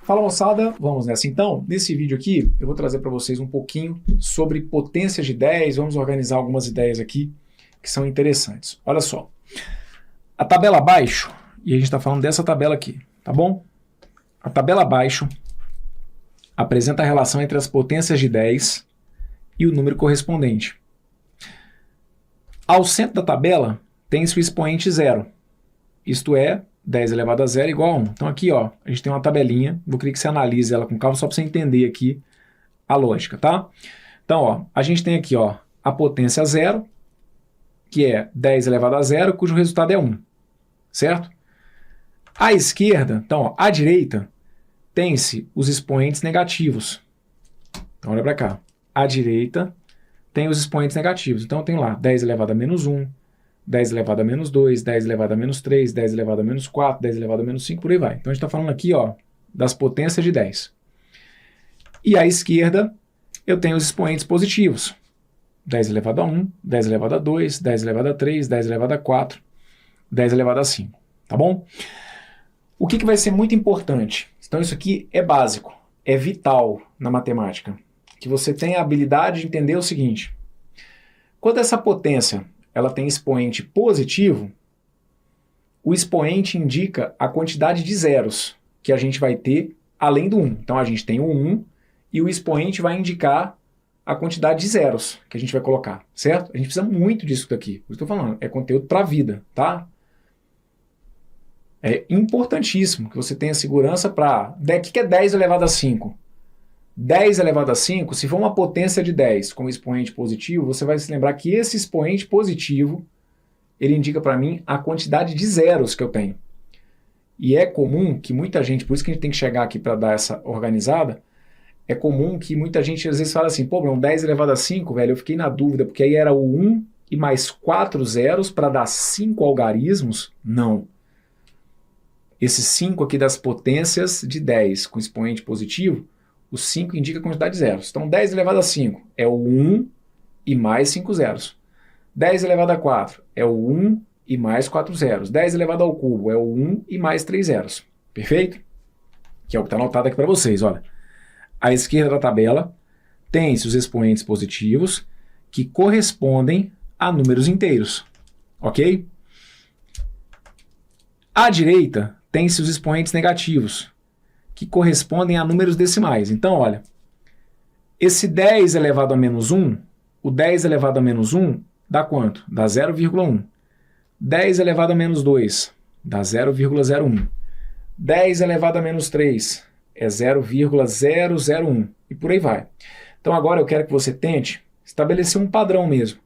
Fala moçada, vamos nessa então. Nesse vídeo aqui eu vou trazer para vocês um pouquinho sobre potências de 10, vamos organizar algumas ideias aqui que são interessantes. Olha só, a tabela abaixo, e a gente está falando dessa tabela aqui, tá bom? A tabela abaixo apresenta a relação entre as potências de 10 e o número correspondente. Ao centro da tabela tem-se o expoente zero, isto é, 10 elevado a zero igual a 1. Então aqui ó, a gente tem uma tabelinha, vou querer que você analise ela com calma só para você entender aqui a lógica, tá? Então ó, a gente tem aqui ó, a potência zero, que é 10 elevado a zero, cujo resultado é 1, certo? À esquerda, então ó, à direita, tem-se os expoentes negativos. Então olha para cá, à direita tem os expoentes negativos. Então eu tenho lá 10 elevado a menos 1, 10 elevado a menos 2, 10 elevado a menos 3, 10 elevado a menos 4, 10 elevado a menos 5, por aí vai. Então a gente está falando aqui ó, das potências de 10. E à esquerda eu tenho os expoentes positivos. 10 elevado a 1, 10 elevado a 2, 10 elevado a 3, 10 elevado a 4, 10 elevado a 5. Tá bom? O que vai ser muito importante? Então isso aqui é básico, é vital na matemática. Que você tenha a habilidade de entender o seguinte. Quando essa potência ela tem expoente positivo, o expoente indica a quantidade de zeros que a gente vai ter além do 1. Então a gente tem o 1 e o expoente vai indicar a quantidade de zeros que a gente vai colocar, certo? A gente precisa muito disso daqui. Por isso que eu estou falando, é conteúdo para a vida, tá? É importantíssimo que você tenha segurança para... O que é 10 elevado a 5? 10 elevado a 5, se for uma potência de 10 com expoente positivo, você vai se lembrar que esse expoente positivo, ele indica para mim a quantidade de zeros que eu tenho. E é comum que muita gente, por isso que a gente tem que chegar aqui para dar essa organizada, é comum que muita gente às vezes fala assim, pô, Bruno, 10 elevado a 5, velho, eu fiquei na dúvida, porque aí era o 1 e mais 4 zeros para dar 5 algarismos? Não. Esse 5 aqui das potências de 10 com expoente positivo, o 5 indica a quantidade de zeros. Então, 10 elevado a 5 é o 1 e mais 5 zeros. 10 elevado a 4 é o 1 e mais 4 zeros. 10 elevado ao cubo é o 1 e mais 3 zeros. Perfeito? Que é o que está anotado aqui para vocês. Olha. À esquerda da tabela tem-se os expoentes positivos que correspondem a números inteiros. Ok? À direita tem-se os expoentes negativos, que correspondem a números decimais. Então, olha, esse 10 elevado a menos 1, o 10 elevado a menos 1 dá quanto? Dá 0,1. 10 elevado a menos 2 dá 0,01. 10 elevado a menos 3 é 0,001 e por aí vai. Então agora eu quero que você tente estabelecer um padrão mesmo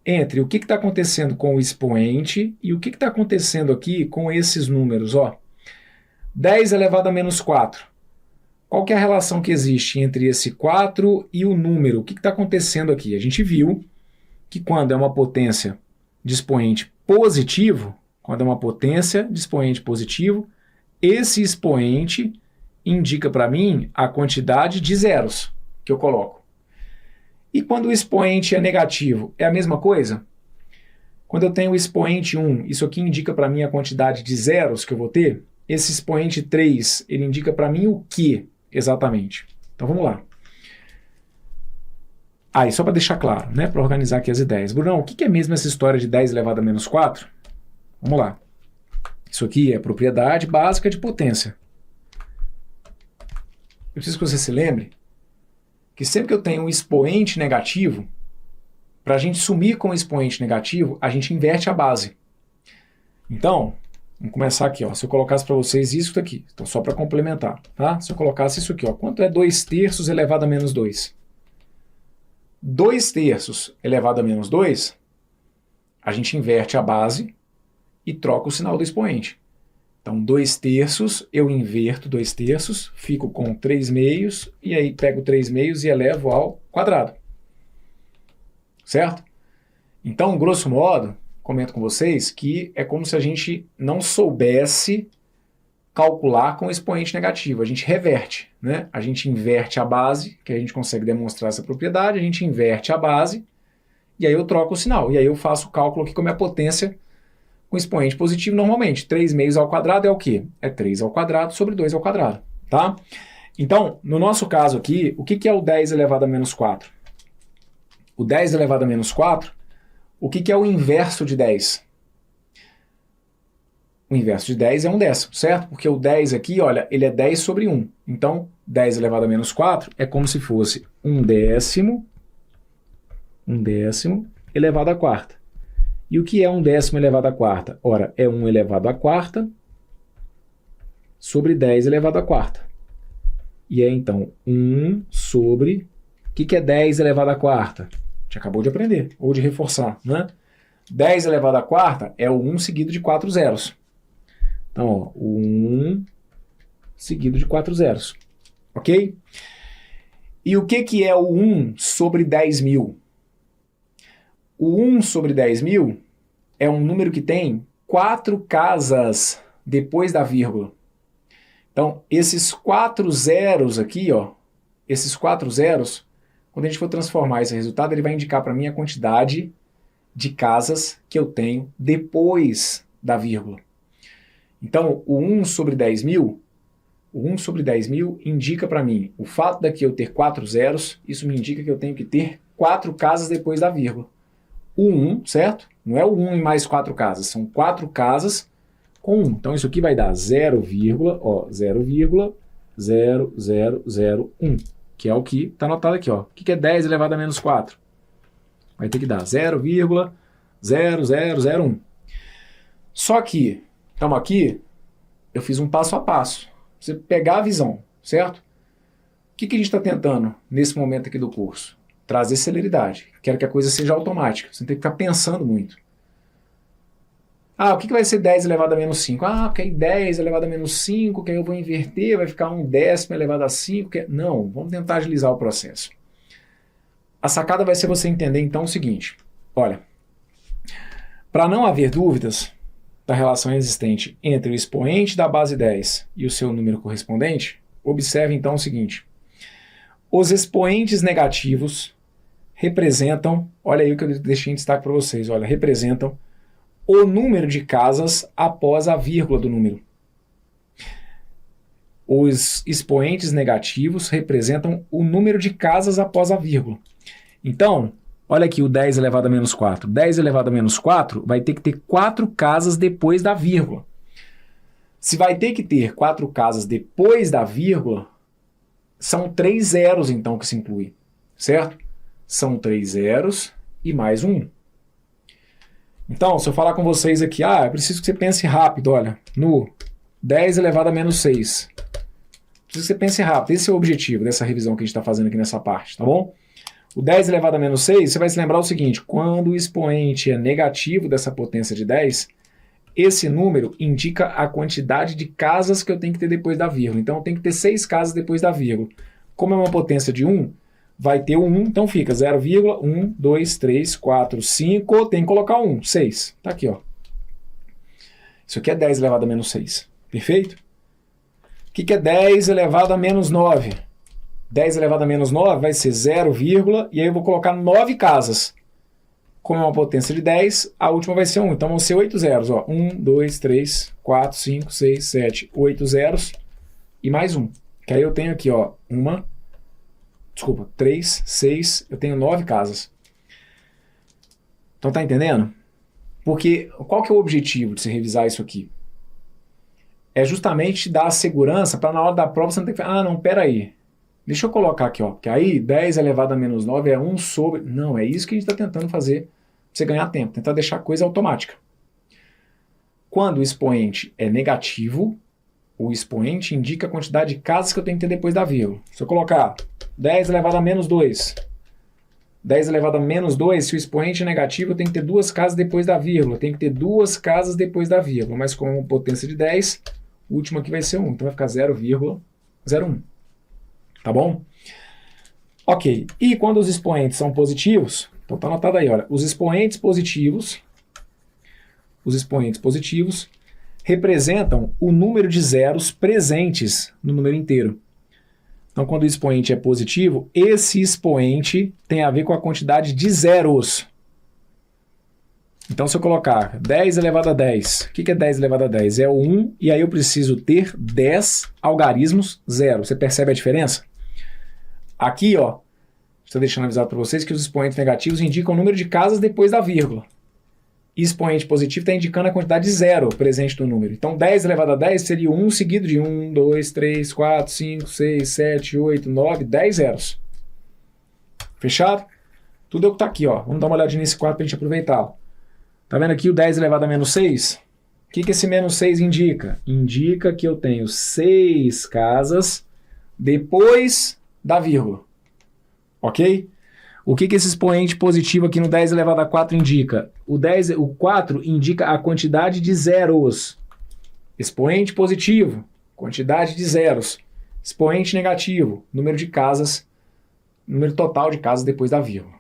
entre o que está acontecendo com o expoente e o que está acontecendo aqui com esses números, ó. 10 elevado a menos 4. Qual que é a relação que existe entre esse 4 e o número? O que está acontecendo aqui? A gente viu que quando é uma potência de expoente positivo, esse expoente indica para mim a quantidade de zeros que eu coloco. E quando o expoente é negativo, é a mesma coisa? Quando eu tenho o expoente 1, isso aqui indica para mim a quantidade de zeros que eu vou ter? Esse expoente 3, ele indica para mim o que exatamente? Então vamos lá. E só para deixar claro, né, para organizar aqui as ideias. Brunão, o que é mesmo essa história de 10 elevado a menos 4? Vamos lá. Isso aqui é propriedade básica de potência. Eu preciso que você se lembre que sempre que eu tenho um expoente negativo, para a gente sumir com o expoente negativo, a gente inverte a base. Então, vamos começar aqui, ó. Se eu colocasse para vocês isso aqui, então só para complementar, tá? Se eu colocasse isso aqui, ó, quanto é 2 terços elevado a menos 2? 2 terços elevado a menos 2, a gente inverte a base e troca o sinal do expoente. Então, 2 terços, eu inverto 2 terços, fico com 3 meios, e aí pego 3 meios e elevo ao quadrado. Certo? Então, grosso modo, comento com vocês que é como se a gente não soubesse calcular com expoente negativo. A gente reverte, né? A gente inverte a base, que a gente consegue demonstrar essa propriedade, a gente inverte a base, e aí eu troco o sinal. E aí eu faço o cálculo aqui com a minha potência com expoente positivo normalmente. 3 meios ao quadrado é o quê? É 3 ao quadrado sobre 2 ao quadrado. tá? Então, no nosso caso aqui, o que é o 10 elevado a menos 4? O 10 elevado a menos 4, o que é o inverso de 10? O inverso de 10 é 1/10, certo? Porque o 10 aqui, olha, ele é 10 sobre 1. Então, 10 elevado a menos 4 é como se fosse 1/10 elevado à quarta. E o que é 1/10 elevado à quarta? Ora, é 1 elevado à quarta sobre 10 elevado à quarta. E é, então, 1 sobre... O que é 10 elevado à quarta? A gente acabou de aprender, ou de reforçar, né? 10 elevado à quarta é o 1 seguido de 4 zeros. Então, ó, o 1 seguido de 4 zeros. Ok? E o que é o 1 sobre 10.000? O 1 sobre 10.000 é um número que tem 4 casas depois da vírgula. Então, esses 4 zeros aqui, ó, esses 4 zeros, quando a gente for transformar esse resultado, ele vai indicar para mim a quantidade de casas que eu tenho depois da vírgula. Então, o 1 sobre 10.000, o 1 sobre 10.000 indica para mim o fato daqui eu ter 4 zeros, isso me indica que eu tenho que ter 4 casas depois da vírgula. O 1, certo? Não é o 1 em mais 4 casas, são 4 casas com 1. Então, isso aqui vai dar 0,0001, que é o que está anotado aqui. Ó. O que é 10 elevado a menos 4? Vai ter que dar 0,0001. Só que, estamos aqui, eu fiz um passo a passo. Você pegar a visão, certo? O que a gente está tentando nesse momento aqui do curso? Trazer celeridade. Quero que a coisa seja automática. Você não tem que ficar pensando muito. Ah, o que vai ser 10 elevado a menos 5? Ah, porque aí 10 elevado a menos 5, que aí eu vou inverter, vai ficar 1/10 elevado a 5. Não, vamos tentar agilizar o processo. A sacada vai ser você entender então o seguinte. Olha, para não haver dúvidas da relação existente entre o expoente da base 10 e o seu número correspondente, observe então o seguinte. Os expoentes negativos representam, olha aí o que eu deixei em destaque para vocês, olha, representam o número de casas após a vírgula do número. Os expoentes negativos representam o número de casas após a vírgula. Então, olha aqui o 10 elevado a menos 4. 10 elevado a menos 4 vai ter que ter 4 casas depois da vírgula. Se vai ter que ter 4 casas depois da vírgula, são 3 zeros então que se inclui, certo? São 3 zeros e mais 1. Então, se eu falar com vocês aqui, eu preciso que você pense rápido, olha, no 10 elevado a menos 6. Preciso que você pense rápido, esse é o objetivo dessa revisão que a gente está fazendo aqui nessa parte, tá bom? O 10 elevado a menos 6, você vai se lembrar o seguinte, quando o expoente é negativo dessa potência de 10, esse número indica a quantidade de casas que eu tenho que ter depois da vírgula. Então, eu tenho que ter 6 casas depois da vírgula. Como é uma potência de 1, vai ter o 1, então fica 0,1, 2, 3, 4, 5, tem que colocar 1, 6. Tá aqui, ó. Isso aqui é 10 elevado a menos 6. Perfeito? O que é 10 elevado a menos 9? 10 elevado a menos 9 vai ser 0, e aí eu vou colocar 9 casas. Como é uma potência de 10, a última vai ser 1. Então vão ser 8 zeros. Ó. 1, 2, 3, 4, 5, 6, 7, 8 zeros e mais 1. Que aí eu tenho aqui, ó, 3, 6, eu tenho 9 casas. Então tá entendendo? Porque qual que é o objetivo de se revisar isso aqui? É justamente dar a segurança para na hora da prova você não ter que falar, não, peraí. Deixa eu colocar aqui, ó, que aí 10 elevado a menos 9 é 1 sobre... Não, é isso que a gente está tentando fazer para você ganhar tempo, tentar deixar a coisa automática. Quando o expoente é negativo, o expoente indica a quantidade de casas que eu tenho que ter depois da vírgula. Se eu colocar 10 elevado a menos 2, 10 elevado a menos 2, se o expoente é negativo, eu tenho que ter 2 casas depois da vírgula. Eu tenho que ter 2 casas depois da vírgula, mas com potência de 10, o último aqui vai ser 1, então vai ficar 0,01. Tá bom? Ok, e quando os expoentes são positivos, então tá anotado aí, olha, os expoentes positivos representam o número de zeros presentes no número inteiro. Então, quando o expoente é positivo, esse expoente tem a ver com a quantidade de zeros. Então, se eu colocar 10 elevado a 10, o que é 10 elevado a 10? É o 1, e aí eu preciso ter 10 algarismos zero. Você percebe a diferença? Aqui, ó, estou deixando avisado para vocês que os expoentes negativos indicam o número de casas depois da vírgula. E expoente positivo está indicando a quantidade zero presente no número. Então, 10 elevado a 10 seria 1 seguido de 1, 2, 3, 4, 5, 6, 7, 8, 9, 10 zeros. Fechado? Tudo é o que está aqui, ó. Vamos dar uma olhadinha nesse quadro para a gente aproveitá-lo. Tá vendo aqui o 10 elevado a menos 6? O que esse menos 6 indica? Indica que eu tenho 6 casas depois da vírgula. Ok? O que esse expoente positivo aqui no 10 elevado a 4 indica? O 4 indica a quantidade de zeros. Expoente positivo, quantidade de zeros. Expoente negativo, número de casas, número total de casas depois da vírgula.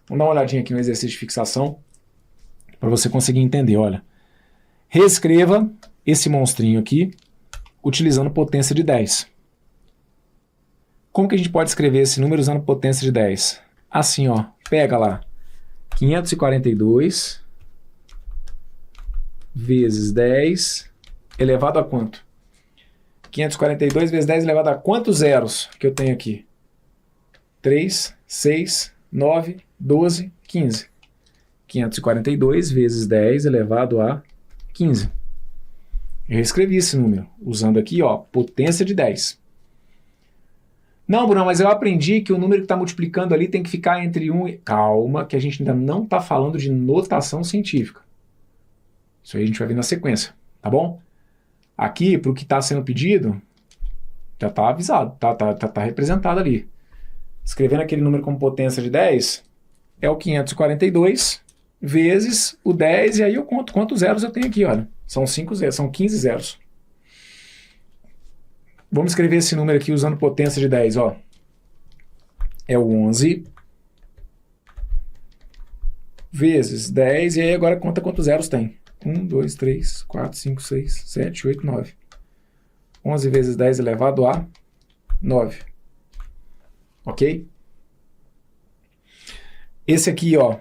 Vamos dar uma olhadinha aqui no exercício de fixação, para você conseguir entender, olha. Reescreva esse monstrinho aqui, utilizando potência de 10. Como que a gente pode escrever esse número usando potência de 10? Assim, ó, pega lá, 542 vezes 10 elevado a quanto? 542 vezes 10 elevado a quantos zeros que eu tenho aqui? 3, 6, 9, 12, 15. 542 vezes 10 elevado a 15. Eu escrevi esse número, usando aqui, ó, potência de 10. Não, Bruno, mas eu aprendi que o número que está multiplicando ali tem que ficar entre 1 e... Calma, que a gente ainda não está falando de notação científica. Isso aí a gente vai ver na sequência, tá bom? Aqui, para o que está sendo pedido, já está avisado, tá representado ali. Escrevendo aquele número como potência de 10, é o 542 vezes o 10, e aí eu conto quantos zeros eu tenho aqui, olha. São 5 zeros, são 15 zeros. Vamos escrever esse número aqui usando potência de 10, ó. É o 11 vezes 10, e aí agora conta quantos zeros tem. 1, 2, 3, 4, 5, 6, 7, 8, 9. 11 vezes 10 elevado a 9. Ok? Esse aqui, ó,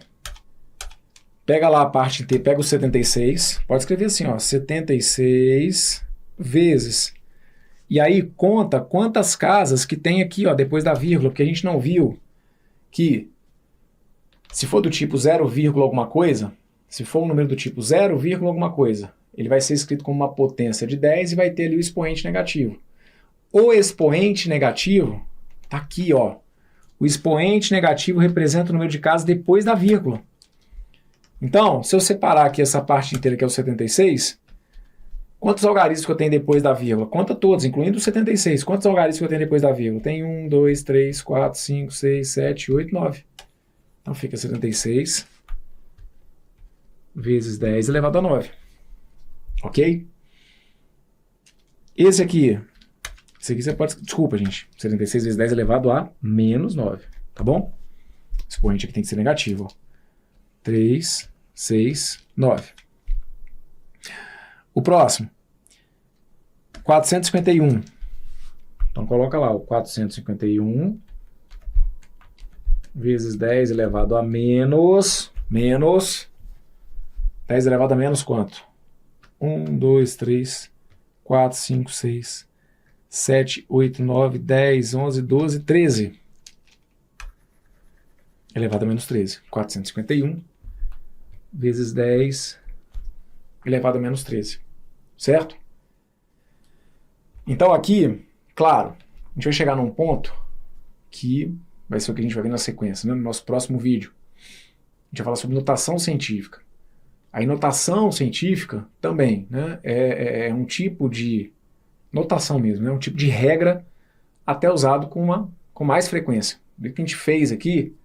pega lá a parte inteira, pega o 76, pode escrever assim, ó, 76 vezes, e aí conta quantas casas que tem aqui, ó, depois da vírgula, porque a gente não viu que se for do tipo 0, alguma coisa, se for um número do tipo 0, alguma coisa, ele vai ser escrito como uma potência de 10 e vai ter ali o expoente negativo. O expoente negativo tá aqui, ó. O expoente negativo representa o número de casas depois da vírgula. Então, se eu separar aqui essa parte inteira que é o 76, quantos algarismos que eu tenho depois da vírgula? Conta todos, incluindo o 76. Quantos algarismos que eu tenho depois da vírgula? Tem 1, 2, 3, 4, 5, 6, 7, 8, 9. Então fica 76 vezes 10 elevado a 9. Ok? Esse aqui você pode... Desculpa, gente. 76 vezes 10 elevado a menos 9. Tá bom? Esse expoente aqui tem que ser negativo. 3, 6, 9. O próximo. 451. Então coloca lá o 451 vezes 10 elevado a menos 10 elevado a menos quanto? 1, 2, 3, 4, 5, 6, 7, 8, 9, 10, 11, 12, 13. Elevado a menos 13. 451 vezes 10 elevado a menos 13. Certo? Então aqui, claro, a gente vai chegar num ponto que vai ser o que a gente vai ver na sequência, né? No nosso próximo vídeo. A gente vai falar sobre notação científica. A notação científica também, né, é um tipo de notação mesmo, né, um tipo de regra até usado com mais frequência. O que a gente fez aqui,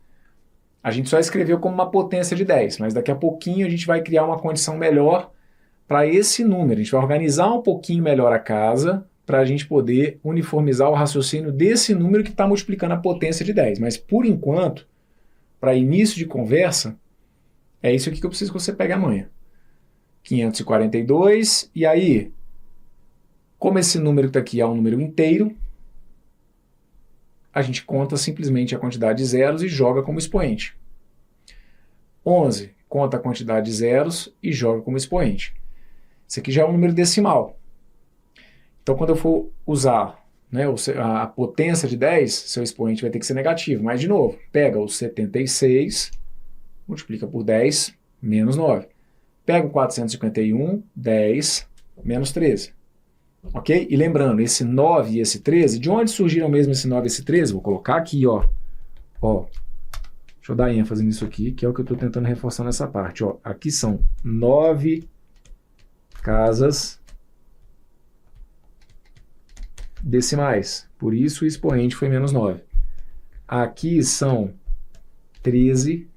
a gente só escreveu como uma potência de 10, mas daqui a pouquinho a gente vai criar uma condição melhor para esse número. A gente vai organizar um pouquinho melhor a casa para a gente poder uniformizar o raciocínio desse número que está multiplicando a potência de 10. Mas, por enquanto, para início de conversa, é isso aqui que eu preciso que você pegue amanhã. 542, e aí, como esse número que está aqui é um número inteiro, a gente conta simplesmente a quantidade de zeros e joga como expoente. 11 conta a quantidade de zeros e joga como expoente. Isso aqui já é um número decimal. Então, quando eu for usar, né, a potência de 10, seu expoente vai ter que ser negativo. Mas, de novo, pega o 76, multiplica por 10, menos 9. Pega o 451, 10, menos 13. Ok? E lembrando, esse 9 e esse 13, de onde surgiram mesmo esse 9 e esse 13? Vou colocar aqui, ó. Deixa eu dar ênfase nisso aqui, que é o que eu estou tentando reforçar nessa parte. Ó. Aqui são 9 casas decimais. Por isso o expoente foi menos 9. Aqui são 13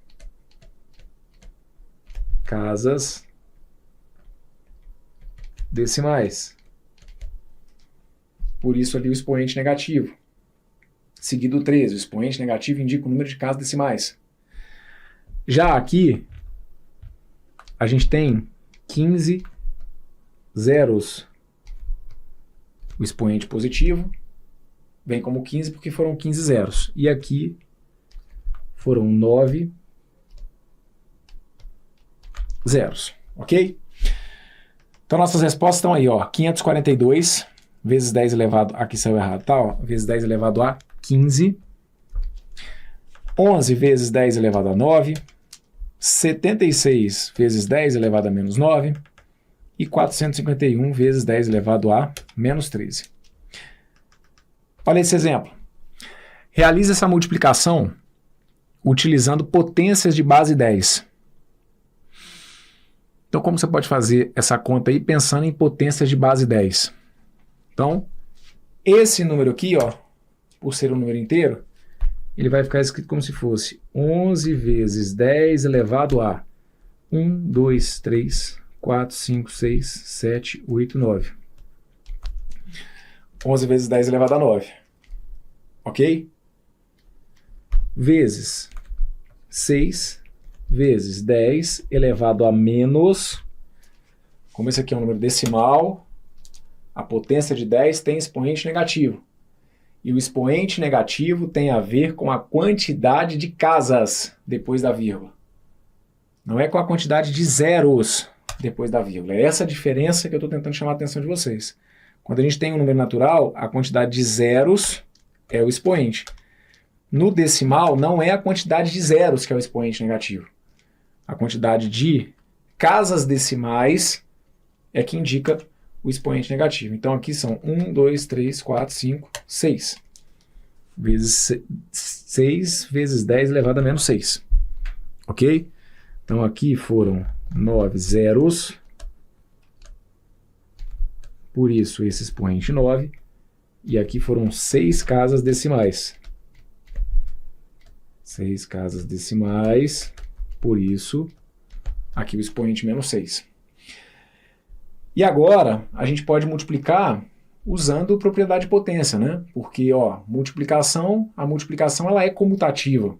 casas decimais. Por isso ali o expoente negativo. Seguido o 13. O expoente negativo indica o número de casas decimais. Já aqui, a gente tem 15 zeros. O expoente positivo vem como 15 porque foram 15 zeros. E aqui foram 9 zeros. Ok? Então nossas respostas estão aí, ó. 542 vezes 10 elevado... Aqui saiu errado, tá? Ó, vezes 10 elevado a 15. 11 vezes 10 elevado a 9. 76 vezes 10 elevado a menos 9. E 451 vezes 10 elevado a menos 13. Olha esse exemplo. Realize essa multiplicação utilizando potências de base 10. Então, como você pode fazer essa conta aí pensando em potências de base 10? Então, esse número aqui, ó, por ser um número inteiro, ele vai ficar escrito como se fosse 11 vezes 10 elevado a 1, 2, 3, 4, 5, 6, 7, 8, 9. 11 vezes 10 elevado a 9. Ok? Vezes 6 vezes 10 elevado a menos... Como esse aqui é um número decimal, a potência de 10 tem expoente negativo. E o expoente negativo tem a ver com a quantidade de casas depois da vírgula. Não é com a quantidade de zeros depois da vírgula. É essa a diferença que eu estou tentando chamar a atenção de vocês. Quando a gente tem um número natural, a quantidade de zeros é o expoente. No decimal, não é a quantidade de zeros que é o expoente negativo. A quantidade de casas decimais é que indica o expoente negativo. Então aqui são 1, 2, 3, 4, 5, 6. Vezes 6 vezes 10 elevado a menos 6. Ok? Então aqui foram 9 zeros. Por isso esse expoente 9. E aqui foram 6 casas decimais. 6 casas decimais. Por isso, aqui o expoente menos 6. E agora, a gente pode multiplicar usando propriedade de potência, né? Porque, ó, a multiplicação ela é comutativa.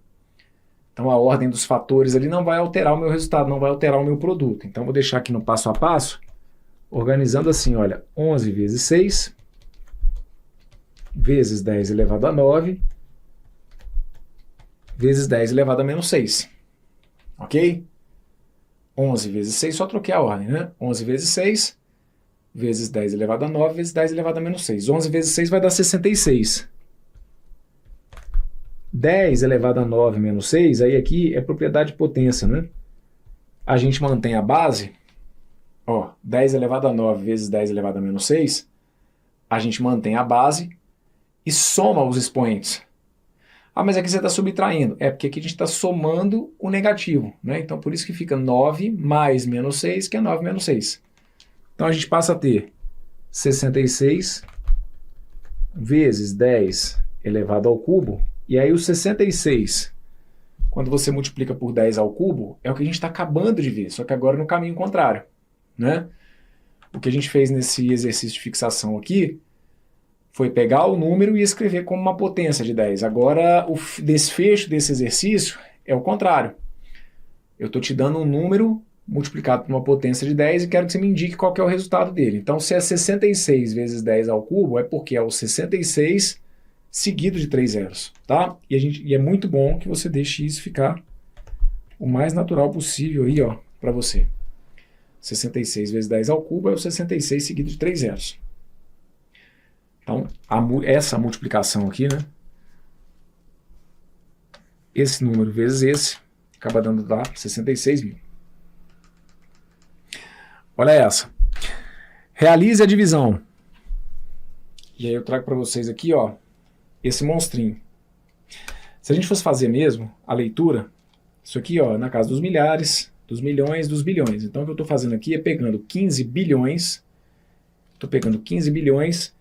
Então, a ordem dos fatores ali não vai alterar o meu resultado, não vai alterar o meu produto. Então, vou deixar aqui no passo a passo, organizando assim, olha, 11 vezes 6, vezes 10 elevado a 9, vezes 10 elevado a menos 6. Ok? 11 vezes 6, só troquei a ordem, né? 11 vezes 6, vezes 10 elevado a 9, vezes 10 elevado a menos 6. 11 vezes 6 vai dar 66. 10 elevado a 9 menos 6, aí aqui é propriedade de potência, né? A gente mantém a base, ó, 10 elevado a 9 vezes 10 elevado a menos 6, a gente mantém a base e soma os expoentes. Ah, mas aqui você está subtraindo. É porque aqui a gente está somando o negativo, né? Então, por isso que fica 9 mais menos 6, que é 9 menos 6. Então, a gente passa a ter 66 vezes 10 elevado ao cubo. E aí, o 66, quando você multiplica por 10 ao cubo, é o que a gente está acabando de ver, só que agora no caminho contrário, né? O que a gente fez nesse exercício de fixação aqui foi pegar o número e escrever como uma potência de 10. Agora, o desfecho desse exercício é o contrário. Eu estou te dando um número multiplicado por uma potência de 10 e quero que você me indique qual que é o resultado dele. Então, se é 66 vezes 10 ao cubo, é porque é o 66 seguido de 3 zeros. Tá? E é muito bom que você deixe isso ficar o mais natural possível aí, ó, para você. 66 vezes 10 ao cubo é o 66 seguido de 3 zeros. Então, essa multiplicação aqui, né? Esse número vezes esse, acaba dando lá 66 mil. Olha essa. Realize a divisão. E aí eu trago para vocês aqui, ó, esse monstrinho. Se a gente fosse fazer mesmo a leitura, isso aqui, ó, na casa dos milhares, dos milhões, dos bilhões. Então o que eu estou fazendo aqui é pegando 15 bilhões, estou pegando 15 bilhões,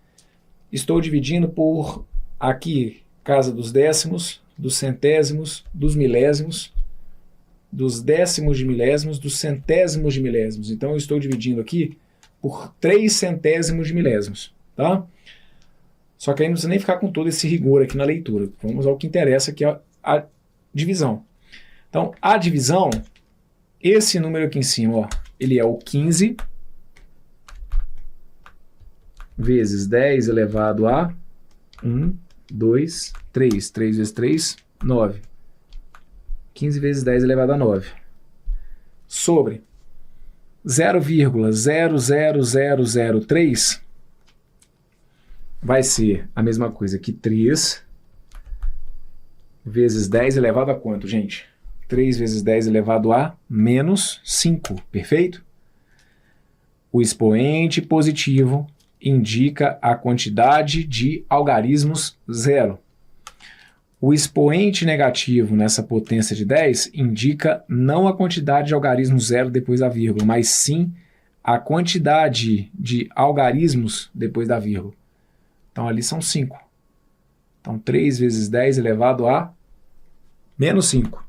estou dividindo por aqui, casa dos décimos, dos centésimos, dos milésimos, dos décimos de milésimos, dos centésimos de milésimos. Então eu estou dividindo aqui por 3 centésimos de milésimos, tá? Só que aí não precisa nem ficar com todo esse rigor aqui na leitura. Vamos ao que interessa, que é a divisão. Então, a divisão, esse número aqui em cima, ó, ele é o 15 vezes 10 elevado a 1, 2, 3. 3 vezes 3, 9. 15 vezes 10 elevado a 9. Sobre 0,00003 vai ser a mesma coisa que 3 vezes 10 elevado a quanto, gente? 3 vezes 10 elevado a menos 5, perfeito? O expoente positivo indica a quantidade de algarismos zero. O expoente negativo nessa potência de 10 indica não a quantidade de algarismos zero depois da vírgula, mas sim a quantidade de algarismos depois da vírgula. Então ali são 5. Então 3 vezes 10 elevado a menos 5.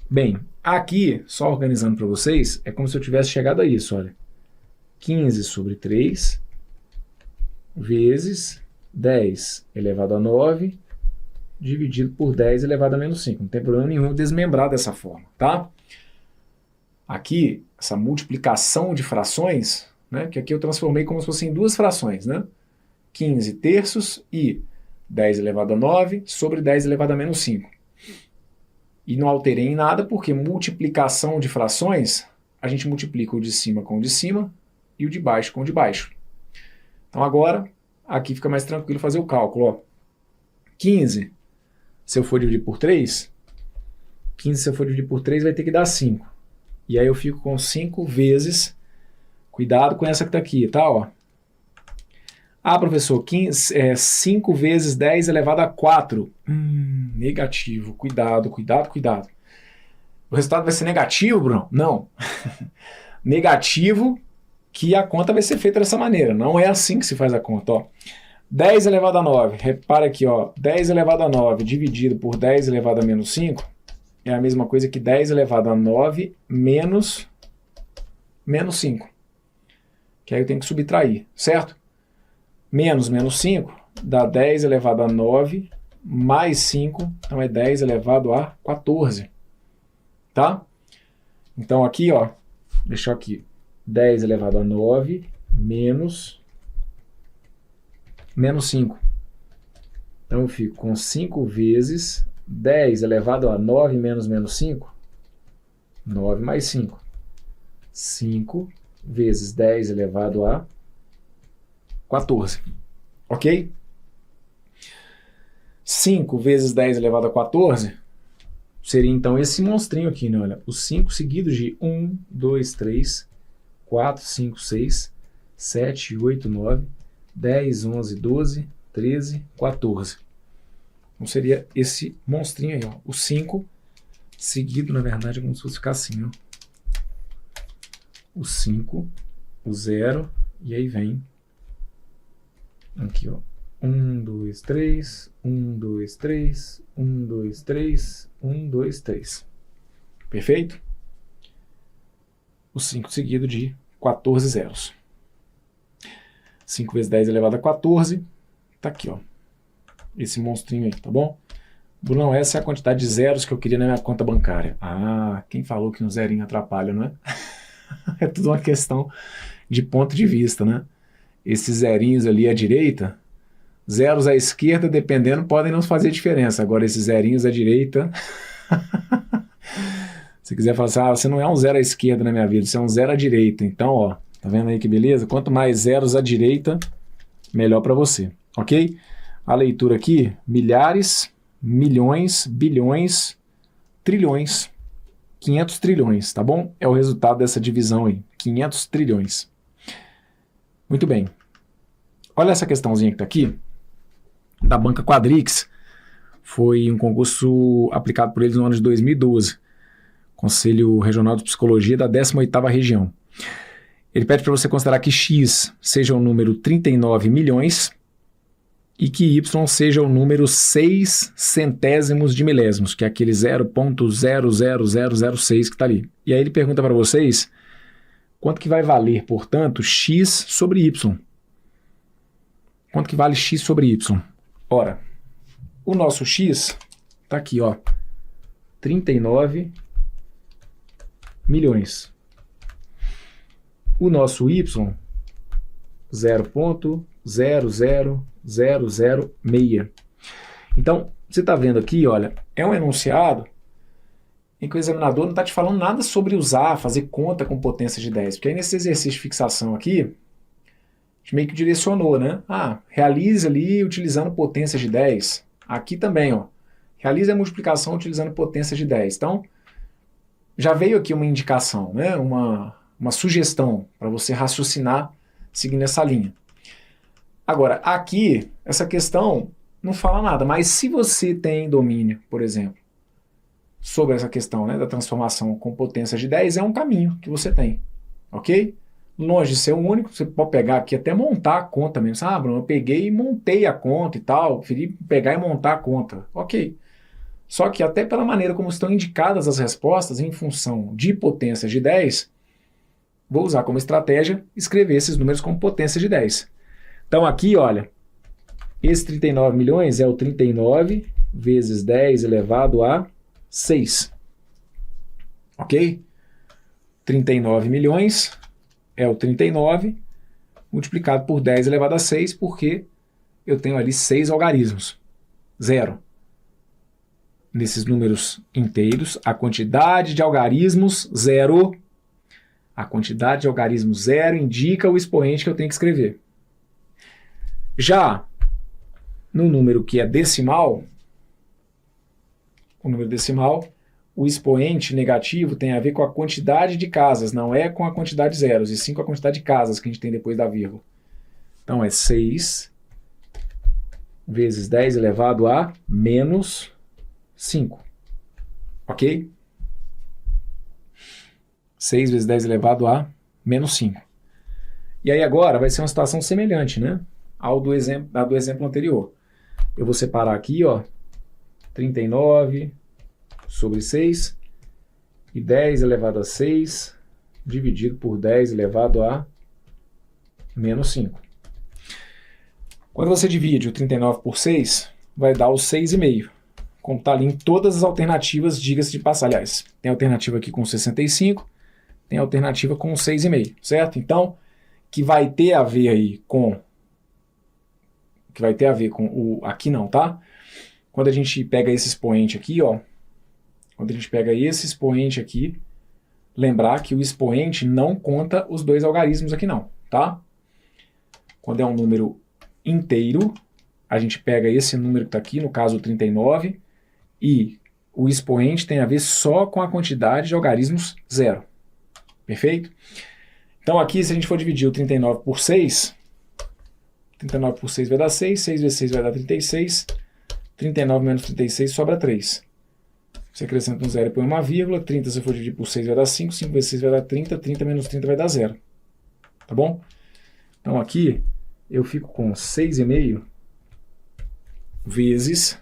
Bem, aqui, só organizando para vocês, é como se eu tivesse chegado a isso, olha. 15 sobre 3 vezes 10 elevado a 9 dividido por 10 elevado a menos 5. Não tem problema nenhum desmembrar dessa forma, tá? Aqui, essa multiplicação de frações, né, que aqui eu transformei como se fossem duas frações, né? 15 terços e 10 elevado a 9 sobre 10 elevado a menos 5. E não alterei em nada, porque multiplicação de frações, a gente multiplica o de cima com o de cima e o de baixo com o de baixo. Então agora, aqui fica mais tranquilo fazer o cálculo. Ó. 15, se eu for dividir por 3, 15 se eu for dividir por 3 vai ter que dar 5. E aí eu fico com 5 vezes, cuidado com essa que está aqui, tá? Ó. Ah, professor, 5 vezes 10 elevado a 4. Negativo. Cuidado, cuidado, cuidado. O resultado vai ser negativo, Bruno? Não. Negativo que a conta vai ser feita dessa maneira. Não é assim que se faz a conta. Ó. 10 elevado a 9. Repara aqui, ó. 10 elevado a 9 dividido por 10 elevado a menos 5 é a mesma coisa que 10 elevado a 9 menos 5. Que aí eu tenho que subtrair, certo? Menos 5 dá 10 elevado a 9 mais 5, então é 10 elevado a 14. Tá? Então aqui, ó, deixa aqui, 10 elevado a 9 menos 5. Então eu fico com 5 vezes 10 elevado a 9 menos 5, 9 mais 5. 5 vezes 10 elevado a 14, ok? 5 vezes 10 elevado a 14 seria então esse monstrinho aqui, né? Olha, os 5 seguidos de 1, 2, 3, 4, 5, 6, 7, 8, 9, 10, 11, 12, 13, 14. Então seria esse monstrinho aí, ó. O 5 seguido, na verdade, é como se fosse ficar assim, ó. O 5, o 0, e aí vem aqui, ó. 1, 2, 3, 1, 2, 3, 1, 2, 3, 1, 2, 3. Perfeito? O 5 seguido de 14 zeros. 5 vezes 10 elevado a 14. Tá aqui, ó. Esse monstrinho aí, tá bom? Brunão, essa é a quantidade de zeros que eu queria na minha conta bancária. Ah, quem falou que um zerinho atrapalha, não é? É tudo uma questão de ponto de vista, né? Esses zerinhos ali à direita, zeros à esquerda, dependendo, podem não fazer diferença. Agora, esses zerinhos à direita Se quiser falar assim, você não é um zero à esquerda na minha vida, você é um zero à direita. Então, ó, tá vendo aí que beleza? Quanto mais zeros à direita, melhor para você, ok? A leitura aqui, milhares, milhões, bilhões, trilhões, 500 trilhões, tá bom? É o resultado dessa divisão aí, 500 trilhões. Muito bem. Olha essa questãozinha que tá aqui, da Banca Quadrix. Foi um concurso aplicado por eles no ano de 2012. Conselho Regional de Psicologia da 18ª Região. Ele pede para você considerar que X seja o número 39 milhões e que Y seja o número 6 centésimos de milésimos, que é aquele 0,00006 que está ali. E aí ele pergunta para vocês quanto que vai valer, portanto, X sobre Y. Quanto que vale X sobre Y? Ora, o nosso X está aqui, ó, 39 milhões. O nosso Y, 0,00006. Então, você está vendo aqui, olha, é um enunciado em que o examinador não está te falando nada sobre usar, fazer conta com potência de 10. Porque aí nesse exercício de fixação aqui, a gente meio que direcionou, né? Realize ali utilizando potência de 10. Aqui também, ó, realize a multiplicação utilizando potência de 10. Então, já veio aqui uma indicação, né? Uma sugestão para você raciocinar seguindo essa linha. Agora, aqui, essa questão não fala nada, mas se você tem domínio, por exemplo, sobre essa questão, né, da transformação com potência de 10, é um caminho que você tem, ok? Longe de ser o único, você pode pegar aqui até montar a conta mesmo. Bruno, eu peguei e montei a conta e tal, preferi pegar e montar a conta. Ok. Só que até pela maneira como estão indicadas as respostas em função de potência de 10, vou usar como estratégia escrever esses números como potência de 10. Então aqui, olha, esse 39 milhões é o 39 vezes 10 elevado a 6. Ok? 39 milhões é o 39 multiplicado por 10 elevado a 6, porque eu tenho ali 6 algarismos. 0. Nesses números inteiros, a quantidade de algarismos 0. A quantidade de algarismos 0 indica o expoente que eu tenho que escrever. Já no número que é decimal, o número decimal, o expoente negativo tem a ver com a quantidade de casas, não é com a quantidade de zeros, e sim com a quantidade de casas que a gente tem depois da vírgula. Então é 6 vezes 10 elevado a menos 5. Ok? 6 vezes 10 elevado a menos 5. E aí agora vai ser uma situação semelhante, né? Ao do exemplo anterior. Eu vou separar aqui, ó, 39 sobre 6 e 10 elevado a 6 dividido por 10 elevado a menos 5. Quando você divide o 39 por 6, vai dar o 6,5. Como está ali em todas as alternativas, diga-se de passagem. Aliás, tem alternativa aqui com 65, tem alternativa com 6,5, certo? Então, que vai ter a ver aí com... que vai ter a ver com o... aqui não, tá? Quando a gente pega esse expoente aqui, ó, quando a gente pega esse expoente aqui, lembrar que o expoente não conta os dois algarismos aqui não, tá? Quando é um número inteiro, a gente pega esse número que está aqui, no caso o 39, e o expoente tem a ver só com a quantidade de algarismos 0. Perfeito? Então aqui, se a gente for dividir o 39 por 6, 39 por 6 vai dar 6, 6 vezes 6 vai dar 36, 39 menos 36 sobra 3. Você acrescenta um 0 e põe uma vírgula, 30 se for dividir por 6 vai dar 5, 5 vezes 6 vai dar 30, 30 menos 30 vai dar 0. Tá bom? Então aqui eu fico com 6,5 vezes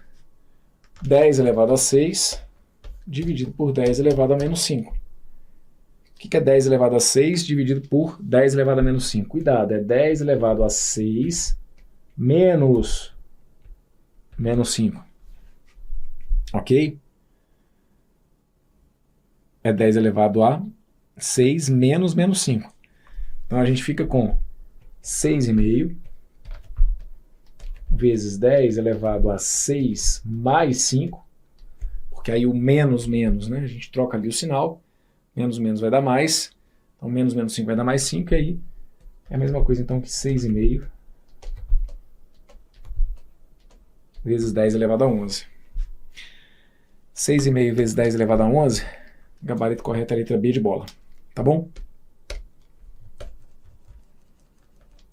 10 elevado a 6 dividido por 10 elevado a menos 5. O que é 10 elevado a 6 dividido por 10 elevado a menos 5? Cuidado, é 10 elevado a 6 menos 5. Ok? É 10 elevado a 6 menos 5. Então a gente fica com 6,5 vezes 10 elevado a 6 mais 5, porque aí o menos, menos, né? A gente troca ali o sinal, menos, menos vai dar mais, então menos, menos 5 vai dar mais 5, e aí é a mesma coisa então que 6,5 vezes 10 elevado a 11. 6,5 vezes 10 elevado a 11, gabarito correto é a letra B de bola, tá bom?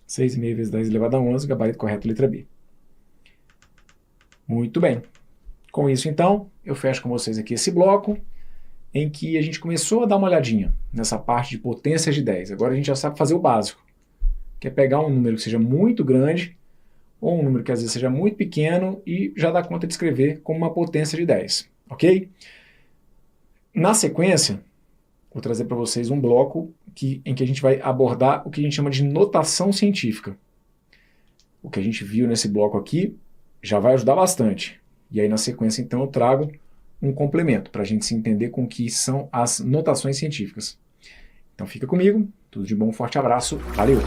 6,5 vezes 10 elevado a 11, gabarito correto, letra B. Muito bem. Com isso, então, eu fecho com vocês aqui esse bloco, em que a gente começou a dar uma olhadinha nessa parte de potências de 10. Agora a gente já sabe fazer o básico, que é pegar um número que seja muito grande, ou um número que às vezes seja muito pequeno, e já dar conta de escrever como uma potência de 10, ok? Na sequência, vou trazer para vocês um bloco em que a gente vai abordar o que a gente chama de notação científica. O que a gente viu nesse bloco aqui já vai ajudar bastante. E aí na sequência então eu trago um complemento para a gente se entender com o que são as notações científicas. Então fica comigo, tudo de bom, um forte abraço, valeu!